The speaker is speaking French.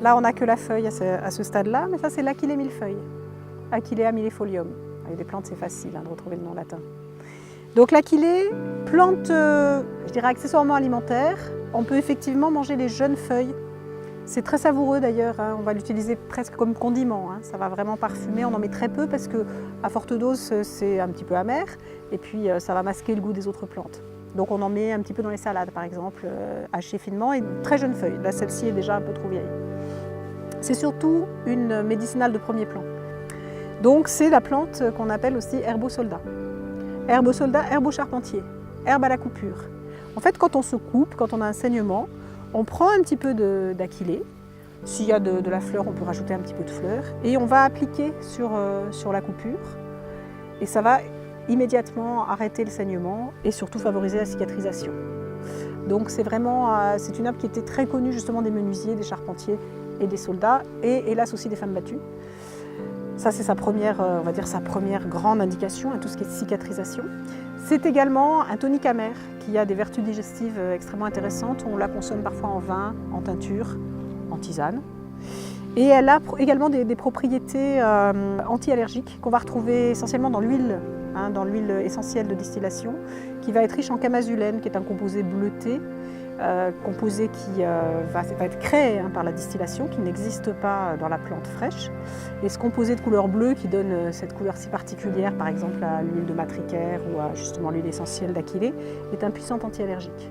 Là, on n'a que la feuille à ce stade-là, mais ça, c'est l'Achillea millefeuille. Achillea millefolium. Avec des plantes, c'est facile de retrouver le nom latin. Donc l'Achillea, plante, je dirais accessoirement alimentaire. On peut effectivement manger les jeunes feuilles. C'est très savoureux d'ailleurs, hein. On va l'utiliser presque comme condiment, hein. Ça va vraiment parfumer, on en met très peu parce qu'à forte dose c'est un petit peu amer et puis ça va masquer le goût des autres plantes. Donc on en met un petit peu dans les salades par exemple, hachées finement et très jeunes feuilles. Là celle-ci est déjà un peu trop vieille. C'est surtout une médicinale de premier plan. Donc c'est la plante qu'on appelle aussi herbo-soldat. Herbo-soldat, herbo-charpentier, herbe à la coupure. En fait quand on se coupe, quand on a un saignement, on prend un petit peu d'Achillea. S'il y a de la fleur, on peut rajouter un petit peu de fleur. Et on va appliquer sur la coupure. Et ça va immédiatement arrêter le saignement et surtout favoriser la cicatrisation. Donc c'est une herbe qui était très connue justement des menuisiers, des charpentiers et des soldats. Et hélas aussi des femmes battues. Ça c'est sa première, on va dire sa première grande indication à tout ce qui est cicatrisation. C'est également un tonique amer qui a des vertus digestives extrêmement intéressantes. On la consomme parfois en vin, en teinture, en tisane. Et elle a également des propriétés anti-allergiques qu'on va retrouver essentiellement dans l'huile, hein, dans l'huile essentielle de distillation, qui va être riche en camazulène, qui est un composé bleuté, composé qui va être créé par la distillation, qui n'existe pas dans la plante fraîche. Et ce composé de couleur bleue qui donne cette couleur si particulière, par exemple à l'huile de matricaire ou à justement l'huile essentielle d'Achillea, est un puissant anti-allergique.